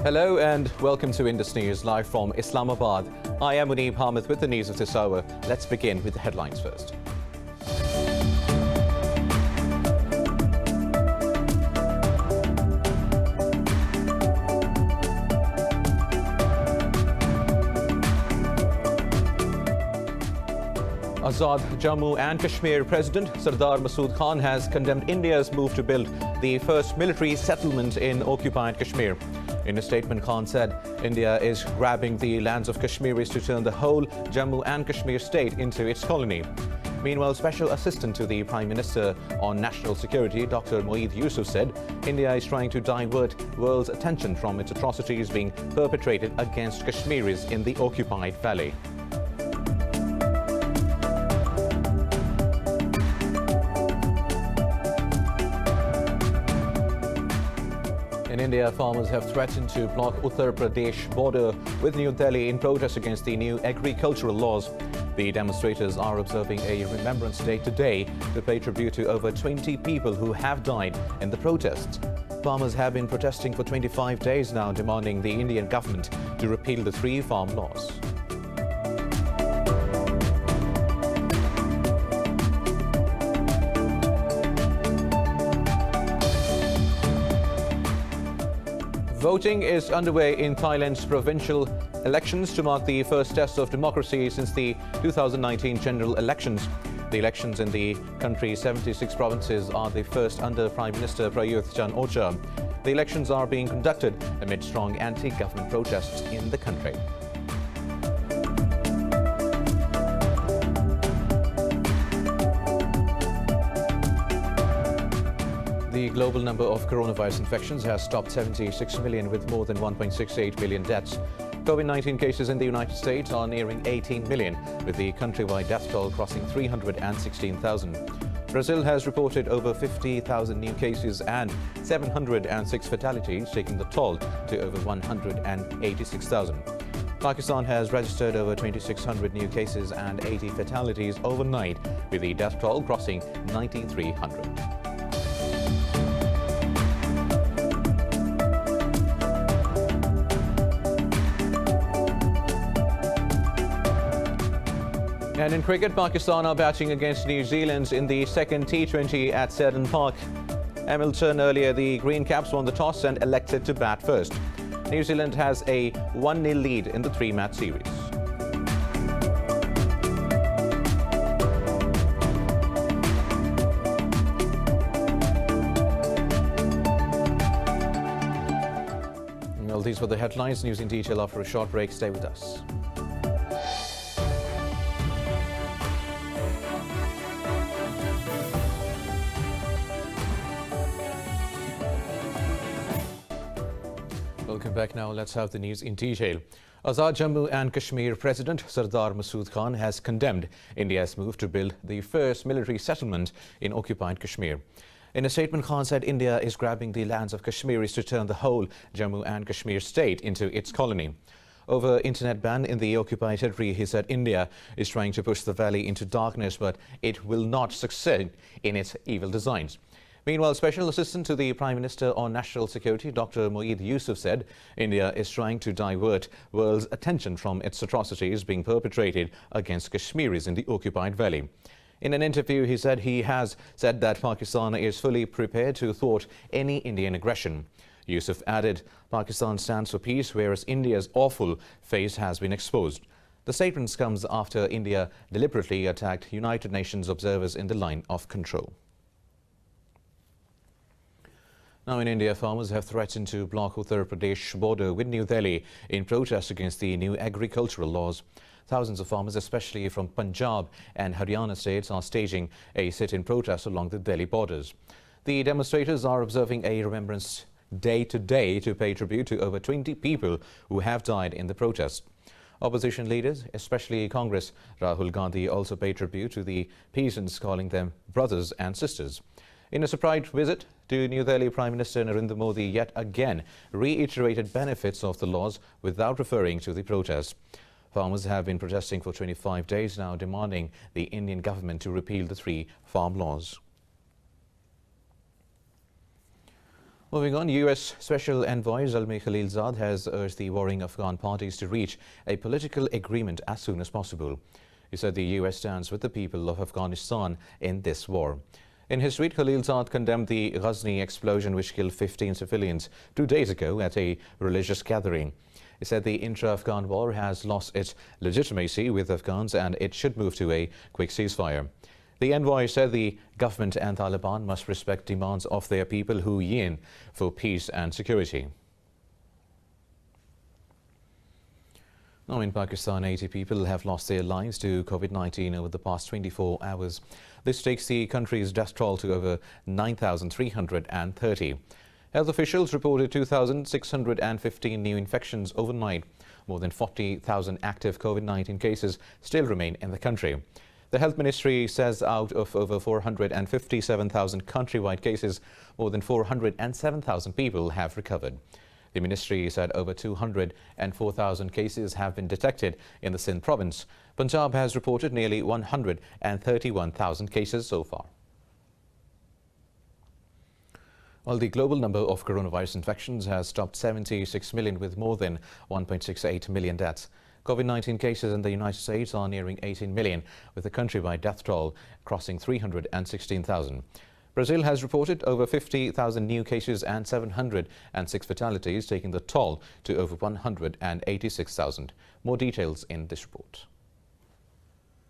Hello and welcome to Indus News live from Islamabad. I am Muneeb Hamid with the news of this hour. Let's begin with the headlines first. Azad Jammu and Kashmir President Sardar Masood Khan has condemned India's move to build the first military settlement in occupied Kashmir. In a statement, Khan said India is grabbing the lands of Kashmiris to turn the whole Jammu and Kashmir state into its colony. Meanwhile, Special Assistant to the Prime Minister on National Security, Dr. Moeed Yusuf, said India is trying to divert world's attention from its atrocities being perpetrated against Kashmiris in the occupied valley. In India, farmers have threatened to block Uttar Pradesh border with New Delhi in protest against the new agricultural laws. The demonstrators are observing a Remembrance Day today to pay tribute to over 20 people who have died in the protests. Farmers have been protesting for 25 days now, demanding the Indian government to repeal the 3 farm laws. Voting is underway in Thailand's provincial elections to mark the first test of democracy since the 2019 general elections. The elections in the country's 76 provinces are the first under Prime Minister Prayut Chan-o-cha. The elections are being conducted amid strong anti-government protests in the country. The global number of coronavirus infections has topped 76 million with more than 1.68 million deaths. COVID-19 cases in the United States are nearing 18 million, with the countrywide death toll crossing 316,000. Brazil has reported over 50,000 new cases and 706 fatalities, taking the toll to over 186,000. Pakistan has registered over 2,600 new cases and 80 fatalities overnight, with the death toll crossing 9,300. And in cricket, Pakistan are batting against New Zealand in the second T20 at Seddon Park. Hamilton earlier, the Green Caps won the toss and elected to bat first. New Zealand has a 1-0 lead in the 3-match series. Well, these were the headlines. News in detail after a short break. Stay with us. Welcome back. Now let's have the news in detail. Azad Jammu and Kashmir President Sardar Masood Khan has condemned India's move to build the first military settlement in occupied Kashmir. In a statement, Khan said India is grabbing the lands of Kashmiris to turn the whole Jammu and Kashmir state into its colony. Over internet ban in the occupied territory, he said India is trying to push the valley into darkness, but it will not succeed in its evil designs. Meanwhile, Special Assistant to the Prime Minister on National Security, Dr. Moeed Yusuf, said India is trying to divert world's attention from its atrocities being perpetrated against Kashmiris in the occupied valley. In an interview, he has said that Pakistan is fully prepared to thwart any Indian aggression. Yusuf added, Pakistan stands for peace, whereas India's awful face has been exposed. The statement comes after India deliberately attacked United Nations observers in the line of control. Now in India, farmers have threatened to block Uttar Pradesh border with New Delhi in protest against the new agricultural laws. Thousands of farmers, especially from Punjab and Haryana states, are staging a sit-in protest along the Delhi borders. The demonstrators are observing a Remembrance Day today to pay tribute to over 20 people who have died in the protest. Opposition leaders, especially Congress, Rahul Gandhi, also paid tribute to the peasants, calling them brothers and sisters. In a surprise visit to New Delhi, Prime Minister Narendra Modi yet again reiterated benefits of the laws without referring to the protests. Farmers have been protesting for 25 days now, demanding the Indian government to repeal the 3 farm laws. Moving on, US Special Envoy Zalmay Khalilzad has urged the warring Afghan parties to reach a political agreement as soon as possible. He said the US stands with the people of Afghanistan in this war. In his tweet, Khalilzad condemned the Ghazni explosion which killed 15 civilians 2 days ago at a religious gathering. He said the intra-Afghan war has lost its legitimacy with Afghans and it should move to a quick ceasefire. The envoy said the government and Taliban must respect demands of their people who yearn for peace and security. Now in Pakistan, 80 people have lost their lives to COVID-19 over the past 24 hours. This takes the country's death toll to over 9,330. Health officials reported 2,615 new infections overnight. More than 40,000 active COVID-19 cases still remain in the country. The Health Ministry says out of over 457,000 countrywide cases, more than 407,000 people have recovered. The ministry said over 204,000 cases have been detected in the Sindh province. Punjab has reported nearly 131,000 cases so far. While the global number of coronavirus infections has topped 76 million with more than 1.68 million deaths. COVID-19 cases in the United States are nearing 18 million, with the countrywide death toll crossing 316,000. Brazil has reported over 50,000 new cases and 706 fatalities, taking the toll to over 186,000. More details in this report.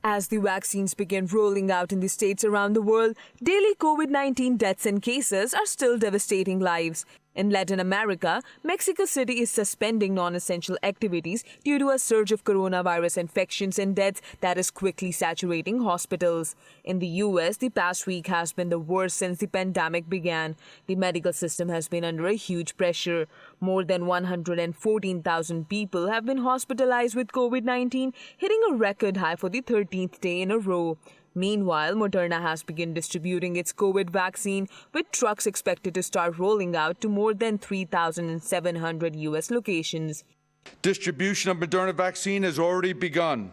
As the vaccines begin rolling out in the states around the world, daily COVID-19 deaths and cases are still devastating lives. In Latin America, Mexico City is suspending non-essential activities due to a surge of coronavirus infections and deaths that is quickly saturating hospitals. In the US, the past week has been the worst since the pandemic began. The medical system has been under a huge pressure. More than 114,000 people have been hospitalized with COVID-19, hitting a record high for the 13th day in a row. Meanwhile, Moderna has begun distributing its COVID vaccine, with trucks expected to start rolling out to more than 3,700 U.S. locations. Distribution of Moderna vaccine has already begun.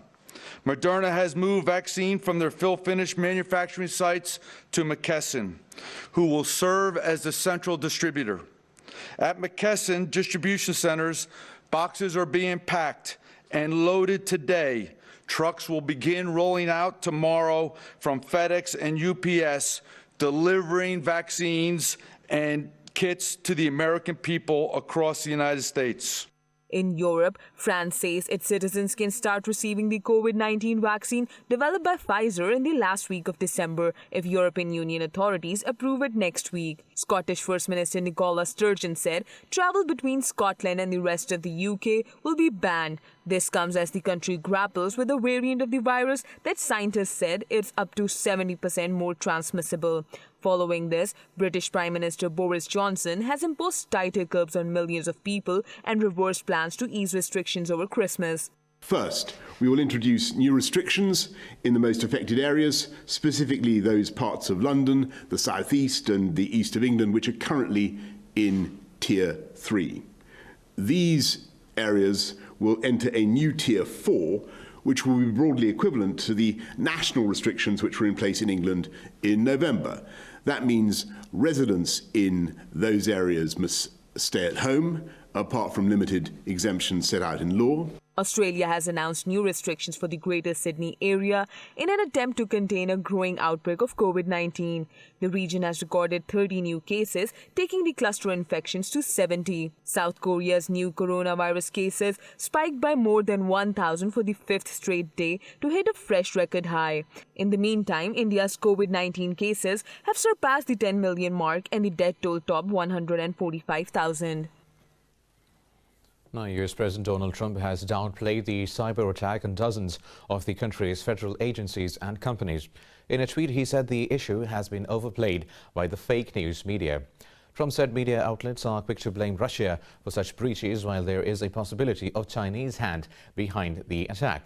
Moderna has moved vaccine from their fill-finish manufacturing sites to McKesson, who will serve as the central distributor. At McKesson distribution centers, boxes are being packed and loaded today. Trucks will begin rolling out tomorrow from FedEx and UPS, delivering vaccines and kits to the American people across the United States. In Europe, France says its citizens can start receiving the COVID-19 vaccine developed by Pfizer in the last week of December if European Union authorities approve it next week. Scottish First Minister Nicola Sturgeon said travel between Scotland and the rest of the UK will be banned. This comes as the country grapples with a variant of the virus that scientists said is up to 70% more transmissible. Following this, British Prime Minister Boris Johnson has imposed tighter curbs on millions of people and reversed plans to ease restrictions over Christmas. First, we will introduce new restrictions in the most affected areas, specifically those parts of London, the South East and the East of England, which are currently in Tier 3. These areas will enter a new Tier 4, which will be broadly equivalent to the national restrictions which were in place in England in November. That means residents in those areas must stay at home, apart from limited exemptions set out in law. Australia has announced new restrictions for the Greater Sydney area in an attempt to contain a growing outbreak of COVID-19. The region has recorded 30 new cases, taking the cluster infections to 70. South Korea's new coronavirus cases spiked by more than 1,000 for the 5th straight day to hit a fresh record high. In the meantime, India's COVID-19 cases have surpassed the 10 million mark and the death toll topped 145,000. Now, US President Donald Trump has downplayed the cyber attack on dozens of the country's federal agencies and companies. In a tweet, he said the issue has been overplayed by the fake news media. Trump said media outlets are quick to blame Russia for such breaches, while there is a possibility of Chinese hand behind the attack.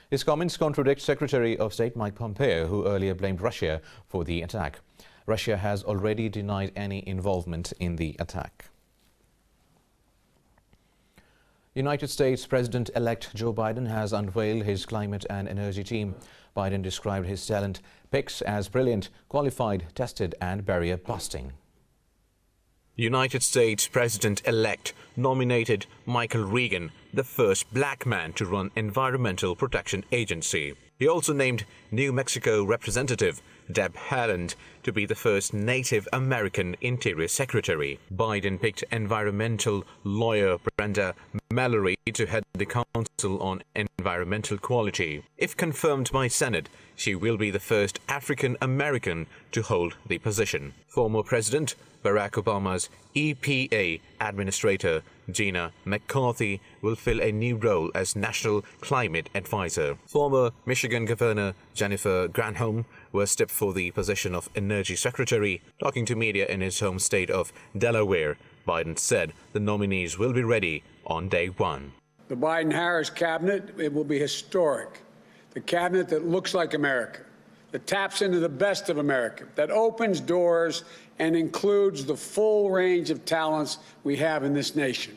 His comments contradict Secretary of State Mike Pompeo, who earlier blamed Russia for the attack. Russia has already denied any involvement in the attack. United States President-elect Joe Biden has unveiled his climate and energy team. Biden described his talent picks as brilliant, qualified, tested and barrier-busting. United States President-elect nominated Michael Regan, the first black man to run Environmental Protection Agency. He also named New Mexico Representative Deb Haaland to be the first Native American Interior Secretary. Biden picked environmental lawyer Brenda Mallory to head the Council on Environmental Quality. If confirmed by Senate, she will be the first African American to hold the position. Former President Barack Obama's EPA Administrator Gina McCarthy will fill a new role as National Climate Advisor. Former Michigan Governor Jennifer Granholm was stepped for the position of Energy Secretary. Talking to media in his home state of Delaware, Biden said the nominees will be ready on day one. The Biden-Harris cabinet, it will be historic. The cabinet that looks like America, that taps into the best of America, that opens doors and includes the full range of talents we have in this nation.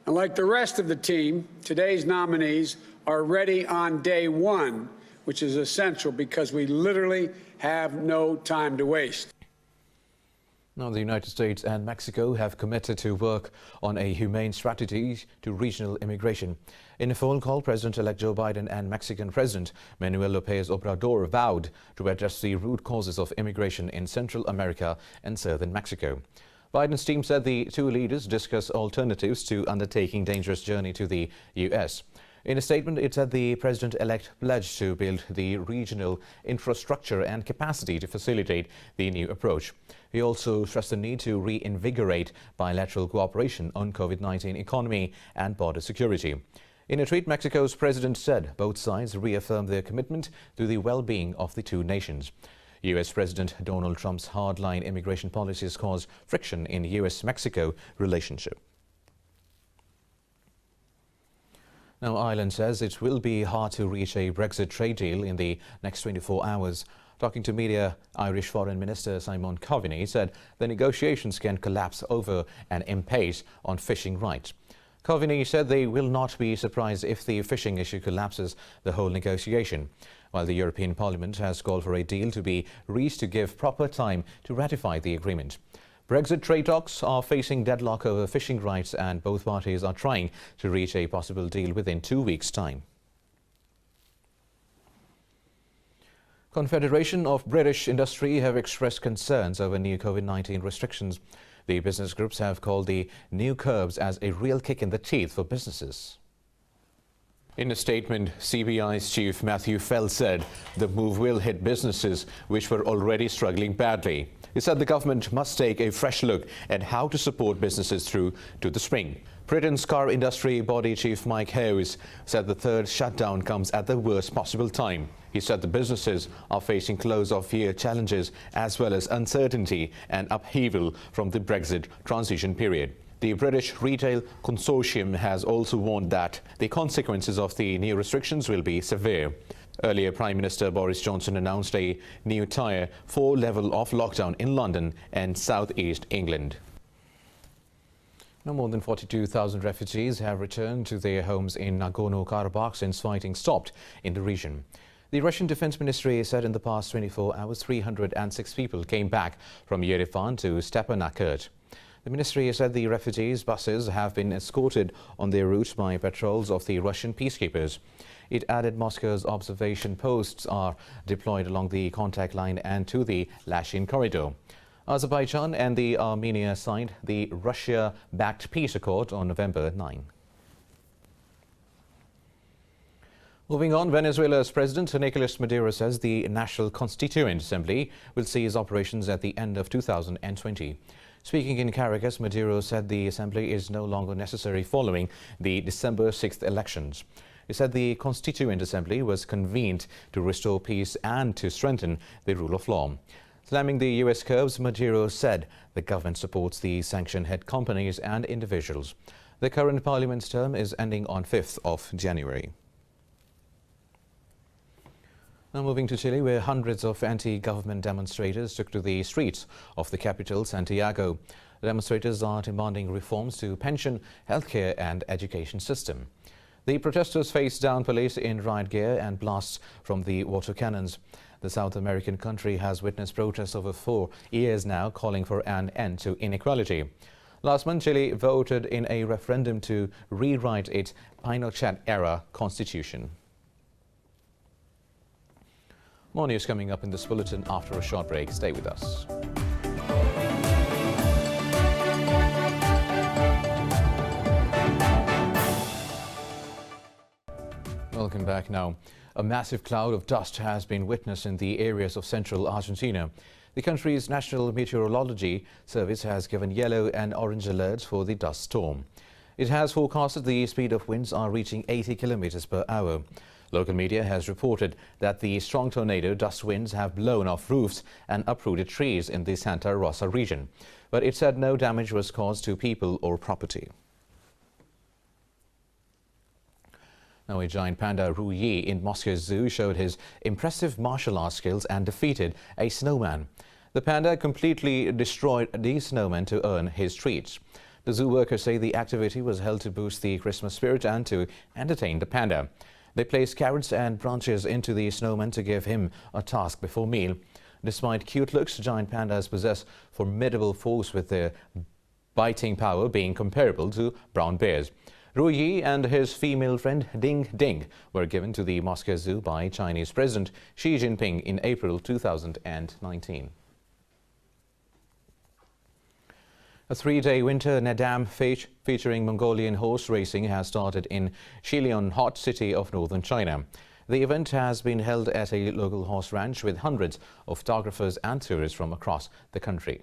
And like the rest of the team, today's nominees are ready on day one, which is essential because we literally have no time to waste. Now, the United States and Mexico have committed to work on a humane strategy to regional immigration. In a phone call, President-elect Joe Biden and Mexican President Manuel López Obrador vowed to address the root causes of immigration in Central America and southern Mexico. Biden's team said the two leaders discussed alternatives to undertaking dangerous journey to the U.S. In a statement, it said the president-elect pledged to build the regional infrastructure and capacity to facilitate the new approach. He also stressed the need to reinvigorate bilateral cooperation on COVID-19 economy and border security. In a tweet, Mexico's president said both sides reaffirmed their commitment to the well-being of the two nations. U.S. President Donald Trump's hardline immigration policies caused friction in U.S.-Mexico relationship. Now, Ireland says it will be hard to reach a Brexit trade deal in the next 24 hours. Talking to media, Irish Foreign Minister Simon Coveney said the negotiations can collapse over an impasse on fishing rights. Coveney said they will not be surprised if the fishing issue collapses the whole negotiation, while the European Parliament has called for a deal to be reached to give proper time to ratify the agreement. Brexit trade talks are facing deadlock over fishing rights, and both parties are trying to reach a possible deal within 2 weeks' time. Confederation of British Industry have expressed concerns over new COVID-19 restrictions. The business groups have called the new curbs as a real kick in the teeth for businesses. In a statement, CBI's chief Matthew Fell said the move will hit businesses which were already struggling badly. He said the government must take a fresh look at how to support businesses through to the spring. Britain's car industry body chief Mike Howes said the third shutdown comes at the worst possible time. He said the businesses are facing close-of-year challenges as well as uncertainty and upheaval from the Brexit transition period. The British Retail Consortium has also warned that the consequences of the new restrictions will be severe. Earlier, Prime Minister Boris Johnson announced a new Tier 4 level of lockdown in London and South East England. Now, more than 42,000 refugees have returned to their homes in Nagorno-Karabakh since fighting stopped in the region. The Russian Defense Ministry said in the past 24 hours 306 people came back from Yerevan to Stepanakert. The ministry said the refugees' buses have been escorted on their route by patrols of the Russian peacekeepers. It added Moscow's observation posts are deployed along the contact line and to the Lashin corridor. Azerbaijan and the Armenia signed the Russia-backed peace accord on November 9. Moving on, Venezuela's President Nicolas Maduro says the National Constituent Assembly will cease operations at the end of 2020. Speaking in Caracas, Maduro said the assembly is no longer necessary following the December 6th elections. He said the Constituent Assembly was convened to restore peace and to strengthen the rule of law. Slamming the U.S. curbs, Maduro said the government supports the sanctioned head companies and individuals. The current parliament's term is ending on 5th of January. Now moving to Chile, where hundreds of anti-government demonstrators took to the streets of the capital, Santiago. The demonstrators are demanding reforms to pension, healthcare and education system. The protesters faced down police in riot gear and blasts from the water cannons. The South American country has witnessed protests over 4 years now calling for an end to inequality. Last month, Chile voted in a referendum to rewrite its Pinochet-era constitution. More news coming up in this bulletin after a short break. Stay with us. Welcome back now. A massive cloud of dust has been witnessed in the areas of central Argentina. The country's National Meteorology Service has given yellow and orange alerts for the dust storm. It has forecasted the speed of winds are reaching 80 kilometers per hour. Local media has reported that the strong tornado dust winds have blown off roofs and uprooted trees in the Santa Rosa region. But it said no damage was caused to people or property. Now, a giant panda, Ru Yi, in Moscow's zoo showed his impressive martial arts skills and defeated a snowman. The panda completely destroyed the snowman to earn his treats. The zoo workers say the activity was held to boost the Christmas spirit and to entertain the panda. They placed carrots and branches into the snowman to give him a task before meal. Despite cute looks, giant pandas possess formidable force, with their biting power being comparable to brown bears. Ru Yi and his female friend Ding Ding were given to the Moscow Zoo by Chinese President Xi Jinping in April 2019. A 3-day winter NADAAM featuring Mongolian horse racing has started in Shilian Hot City of northern China. The event has been held at a local horse ranch with hundreds of photographers and tourists from across the country.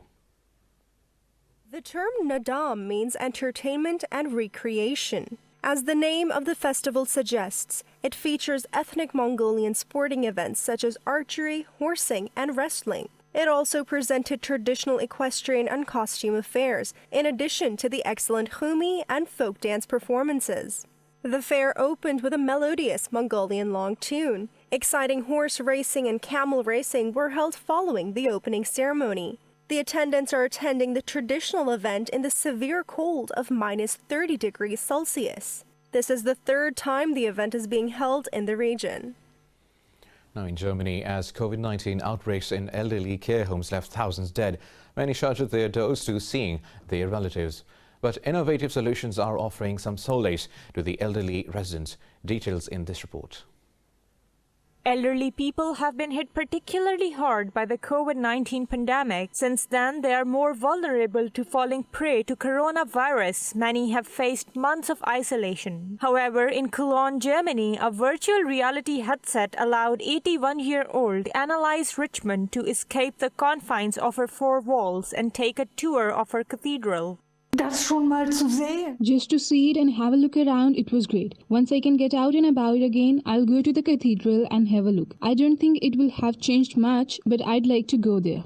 The term NADAAM means entertainment and recreation. As the name of the festival suggests, it features ethnic Mongolian sporting events such as archery, horsing, and wrestling. It also presented traditional equestrian and costume affairs, in addition to the excellent Khumi and folk dance performances. The fair opened with a melodious Mongolian long tune. Exciting horse racing and camel racing were held following the opening ceremony. The attendants are attending the traditional event in the severe cold of -30 degrees Celsius. This is the third time the event is being held in the region. Now, in Germany, as COVID-19 outbreaks in elderly care homes left thousands dead, many shuttered their doors to seeing their relatives. But innovative solutions are offering some solace to the elderly residents. Details in this report. Elderly people have been hit particularly hard by the COVID-19 pandemic. Since then, they are more vulnerable to falling prey to coronavirus. Many have faced months of isolation. However, in Cologne, Germany, a virtual reality headset allowed 81-year-old Annalise Richmond to escape the confines of her four walls and take a tour of her cathedral. Just to see it and have a look around, it was great. Once I can get out and about again, I'll go to the cathedral and have a look. I don't think it will have changed much, but I'd like to go there.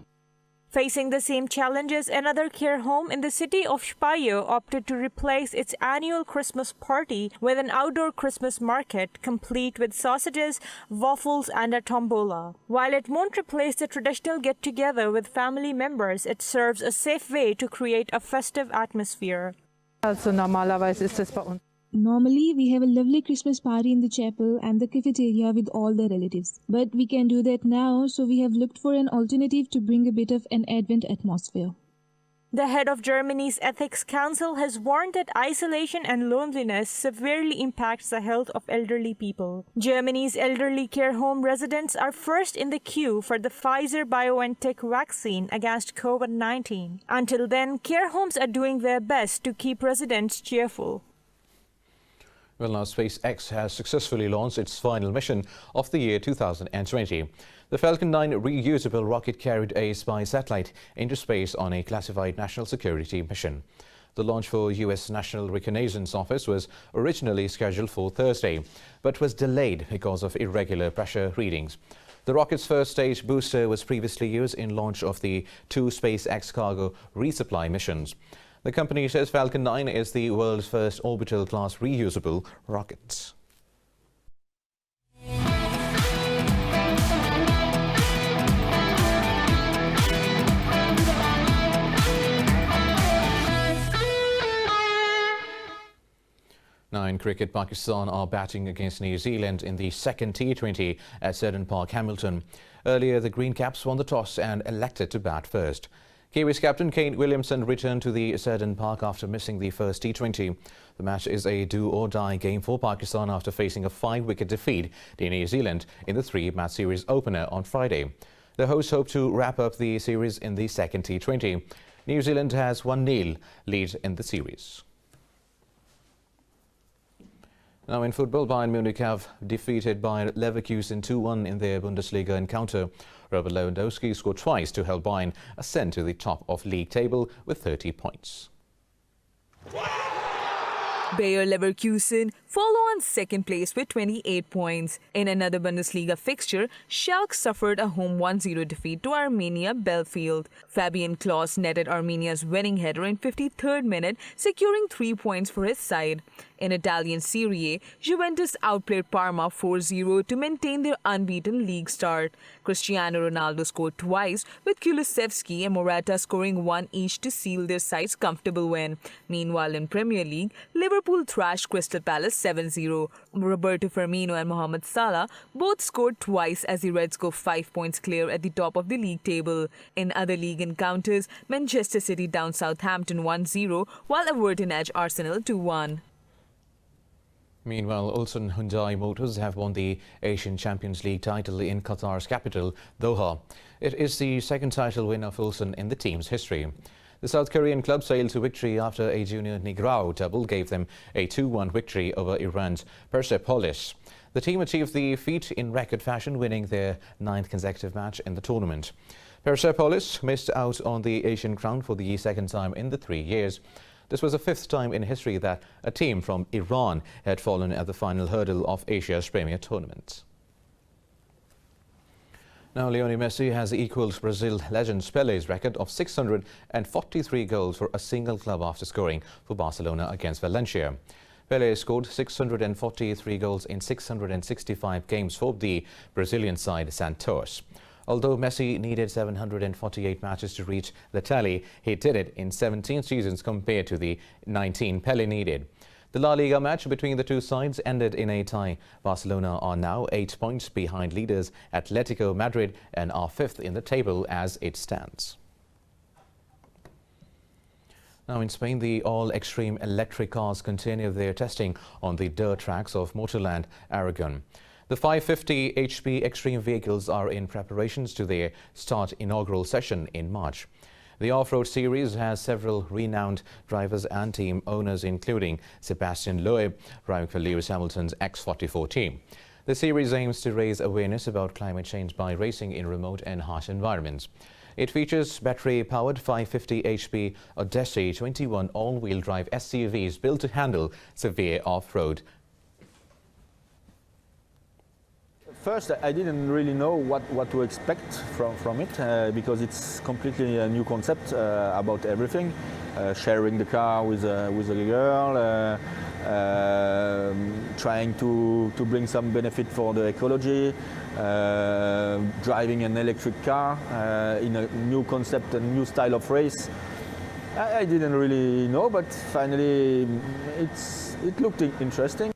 Facing the same challenges, another care home in the city of Speyer opted to replace its annual Christmas party with an outdoor Christmas market, complete with sausages, waffles, and a tombola. While it won't replace the traditional get-together with family members, it serves a safe way to create a festive atmosphere. Normally, we have a lovely Christmas party in the chapel and the cafeteria with all the relatives. But we can do that now, so we have looked for an alternative to bring a bit of an Advent atmosphere. The head of Germany's Ethics Council has warned that isolation and loneliness severely impacts the health of elderly people. Germany's elderly care home residents are first in the queue for the Pfizer-BioNTech vaccine against COVID-19. Until then, care homes are doing their best to keep residents cheerful. Well, now SpaceX has successfully launched its final mission of the year 2020. The Falcon 9 reusable rocket carried a spy satellite into space on a classified national security mission. The launch for U.S. National Reconnaissance Office was originally scheduled for Thursday, but was delayed because of irregular pressure readings. The rocket's first stage booster was previously used in launch of the 2 SpaceX cargo resupply missions. The company says Falcon 9 is the world's first orbital-class reusable rocket. Now in cricket, Pakistan are batting against New Zealand in the second T20 at Seddon Park, Hamilton. Earlier, the Green Caps won the toss and elected to bat first. Kiwis captain Kane Williamson returned to the Eden Park after missing the first T20. The match is a do-or-die game for Pakistan after facing a 5-wicket defeat to New Zealand in the 3-match series opener on Friday. The hosts hope to wrap up the series in the second T20. New Zealand has 1-0 lead in the series. Now in football, Bayern Munich have defeated Bayer Leverkusen 2-1 in their Bundesliga encounter. Robert Lewandowski scored twice to help Bayern ascend to the top of league table with 30 points. Bayer Leverkusen follow on second place with 28 points. In another Bundesliga fixture, Schalke suffered a home 1-0 defeat to Arminia Bielefeld. Fabian Klos netted Arminia's winning header in 53rd minute, securing 3 points for his side. In Italian Serie A, Juventus outplayed Parma 4-0 to maintain their unbeaten league start. Cristiano Ronaldo scored twice, with Kulusevski and Morata scoring one each to seal their side's comfortable win. Meanwhile, in Premier League, Liverpool thrashed Crystal Palace 7-0. Roberto Firmino and Mohamed Salah both scored twice as the Reds go 5 points clear at the top of the league table. In other league encounters, Manchester City downed Southampton 1-0, while Everton edged Arsenal 2-1. Meanwhile, Ulsan Hyundai Motors have won the Asian Champions League title in Qatar's capital, Doha. It is the second title win of Ulsan in the team's history. The South Korean club sailed to victory after a Junior Negrao double gave them a 2-1 victory over Iran's Persepolis. The team achieved the feat in record fashion, winning their 9th consecutive match in the tournament. Persepolis missed out on the Asian crown for the second time in the 3 years. This was the 5th time in history that a team from Iran had fallen at the final hurdle of Asia's premier tournament. Now, Lionel Messi has equalled Brazil legend Pele's record of 643 goals for a single club after scoring for Barcelona against Valencia. Pele scored 643 goals in 665 games for the Brazilian side Santos. Although Messi needed 748 matches to reach the tally, he did it in 17 seasons compared to the 19 Pele needed. The La Liga match between the two sides ended in a tie. Barcelona are now 8 points behind leaders Atletico Madrid and are 5th in the table as it stands. Now in Spain, the all-extreme electric cars continue their testing on the dirt tracks of Motorland Aragon. The 550 HP extreme vehicles are in preparations to their start inaugural session in March. The off-road series has several renowned drivers and team owners, including Sebastian Loeb, driving for Lewis Hamilton's X44 team. The series aims to raise awareness about climate change by racing in remote and harsh environments. It features battery-powered 550 HP Odyssey 21 all-wheel drive SUVs built to handle severe off-road. First, I didn't really know what to expect from it because it's completely a new concept about everything. Sharing the car with a girl, trying to bring some benefit for the ecology, driving an electric car in a new concept, a new style of race. I didn't really know, but finally it looked interesting.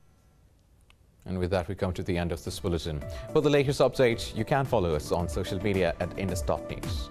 And with that, we come to the end of this bulletin. For the latest updates, you can follow us on social media at Indus.News.